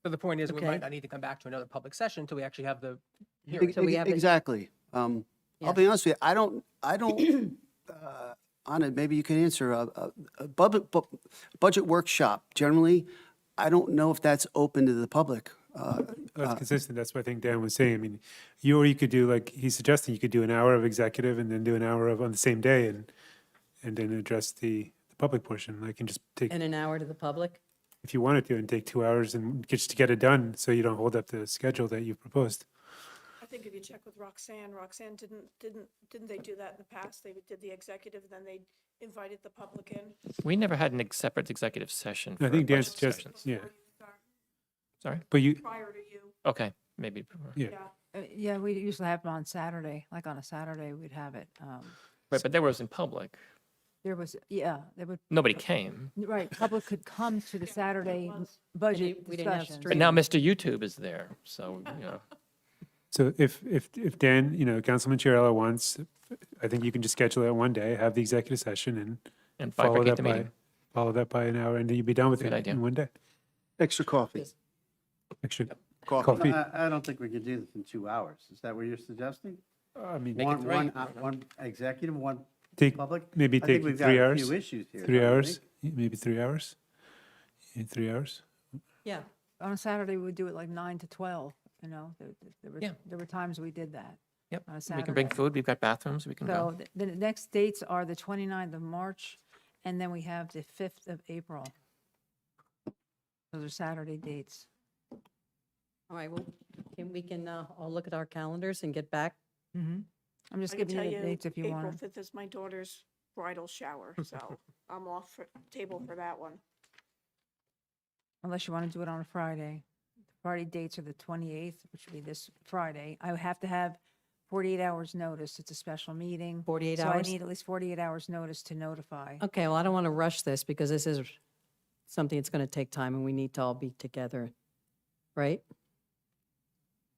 But the point is, we Okay. might not need to come back to another public session until we actually have the hearing. So we have it- Exactly. Yeah. I'll be honest with you, I don't, Anna, maybe you can answer, a budget workshop, generally, I don't know if that's open to the public. That's consistent. That's what I think Dan was saying. I mean, you could do, like he's suggesting, you could do an hour of executive and then do an hour of on the same day and then address the public portion. I can just take, And an hour to the public? if you wanted to, and take 2 hours and just to get it done so you don't hold up the schedule that you've proposed. I think if you check with Roxanne, didn't they do that in the past? They did the executive, then they invited the public in. We never had an separate executive session. I for think Dan budget suggested, sessions. yeah. Sorry? But you, Prior to you, Okay, maybe. yeah. Yeah, we usually have them on Saturday, like on a Saturday, we'd have it. Right, but there was in public. There was, yeah, there would, Nobody came. right, public could come to the Saturday budget We didn't have discussion. But now Mr. YouTube is there, so, So if Dan, Councilman Chiarella wants, I think you can just schedule it one day, have the executive session and follow bifurcate that the by, meeting. follow that by an hour and then you'd be done with Good it idea. in one day. Extra coffee. Extra Coffee. coffee. I don't think we can do this in 2 hours. Is that what you're suggesting? I mean, Make it three. One executive, one take, public? maybe I think take we've got 3 a hours. few issues here. 3 don't you hours, think? maybe 3 hours. In 3 hours. Yeah. On a Saturday, we'd do it like 9 to 12, Yeah. there were times we did that. Yep, On a we can bring Saturday. food, we've got bathrooms, we can So go. the next dates are the 29th of March, and then we have the 5th of April. Those are Saturday dates. All right, well, we can all look at our calendars and get back. I'm just I can giving tell you the dates if you April want. 5th is my daughter's bridal shower, so I'm off for table for that one. Unless you want to do it on a Friday. Friday dates are the 28th, which would be this Friday. I would have to have 48 hours notice. It's a special meeting. 48 So I hours? need at least 48 hours notice to notify. Okay, well, I don't want to rush this because this is something that's going to take time and we need to all be together, right?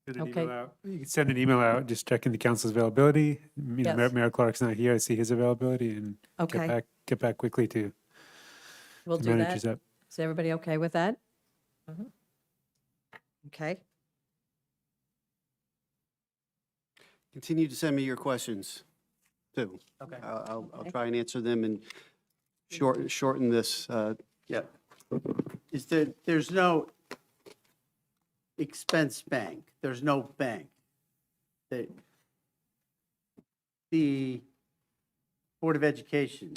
Send an Okay. email out. You can send an email out, just checking the council's availability. Yes. Mayor Clark's not here. I see his availability and Okay. get back quickly to We'll do managers that. up. Is everybody okay with that? Okay. Continue to send me your questions, too. Okay. I'll try and answer them and shorten this. Yeah. There's no expense bank. There's no bank. The Board of Education,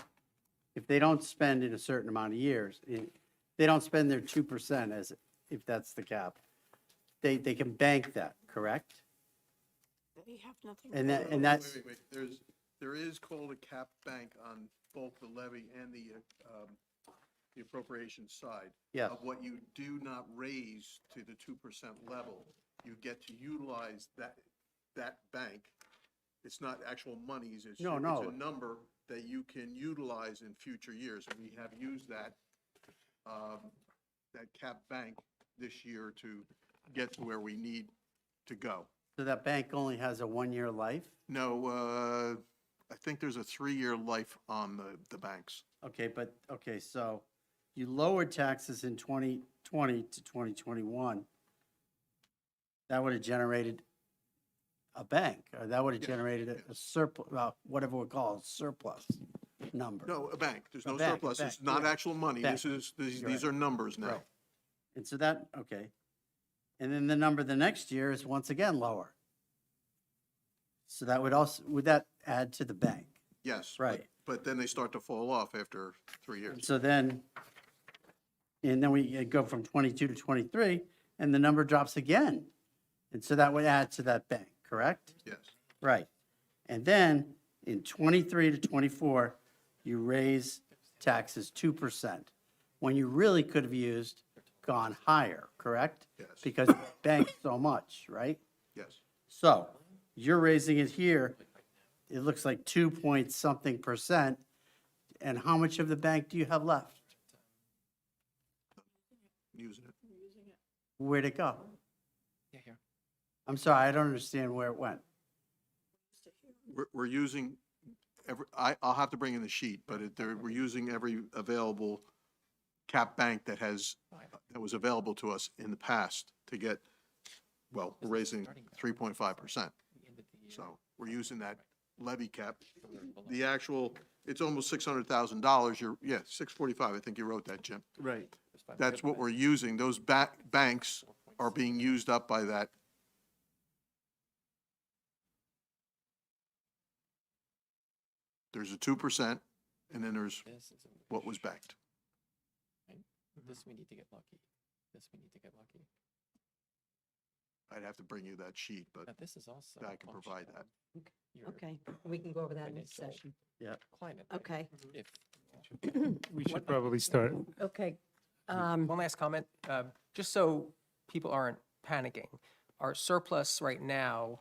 if they don't spend in a certain amount of years, they don't spend their 2% if that's the cap. They can bank that, correct? They have nothing. And to that, do. and that's, There is called a cap bank on both the levy and the appropriation side. yes. Of what you do not raise to the 2% level, you get to utilize that bank. It's not actual monies, it's No, it's no. a number that you can utilize in future years. And we have used that cap bank this year to get to where we need to go. So that bank only has a 1-year life? No, I think there's a 3-year life on the banks. Okay, so you lowered taxes in 2020 to 2021. That would have generated a bank, or that would have generated a surplus, whatever we call it, surplus number. No, a bank. There's no bank, a surplus. It's bank, not yeah. actual money. Bank. These are numbers now. Right. And so that, okay. And then the number the next year is once again lower. So that would that add to the bank? Yes. Right. But then they start to fall off after 3 years. So then, and then we go from 22 to 23, and the number drops again. And so that would add to that bank, correct? Yes. Right. And then in 23 to 24, you raise taxes 2%, when you really could have gone higher, correct? Yes. Because you banked so much, right? Yes. So you're raising it here, it looks like 2-point-something%. And how much of the bank do you have left? Using it. Where'd it go? Yeah, here. I'm sorry, I don't understand where it went. We're using I'll have to bring in the sheet, but we're using every available cap bank that was available to us in the past to get, well, we're raising 3.5%. So we're using that levy cap. The actual, it's almost $600,000. Yeah, 645. I think you wrote that, Jim. Right. That's what we're using. Those banks are being used up by that. There's a 2%, and then there's what was banked. This we need to get lucky. This we need to get lucky. I'd have to bring you that sheet, but Now, this is also. I can provide that. Your Okay, we can go over that next financial session. Yeah. climate. right? Okay, If, We should probably start. okay. One last comment, just so people aren't panicking. Our surplus right now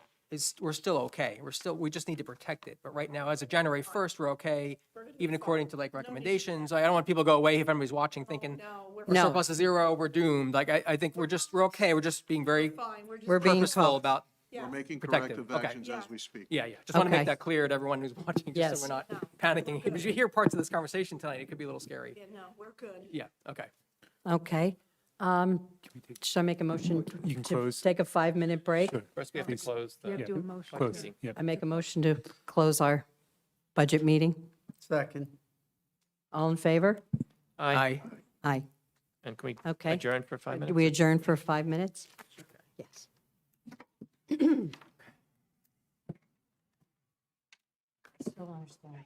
we're still okay. We just need to protect it. But right now, as of January 1st, we're okay, even according to like recommendations. I don't want people to go away if anybody's watching thinking our No. surplus is 0, we're doomed. Like, I think we're okay. We're just being very Fine, we're just. We're being purposeful told. about, We're making Protective, corrective okay. actions as we speak. yeah. Just want to Okay. make that clear to everyone who's watching, just Yes. so we're not panicking. Because you hear parts of this conversation tonight, it could be a little scary. Yeah, no, we're good. Yeah, okay. Okay. Should I make a motion You can to close. take a 5-minute break? Sure. first we have to close You have the. to do a motion. Close. too. Yeah. I make a motion to close our budget meeting. Second. All in favor? Aye. Aye. And can we Okay. adjourn for 5 Do minutes? we adjourn for 5 minutes? Yes. Still don't understand.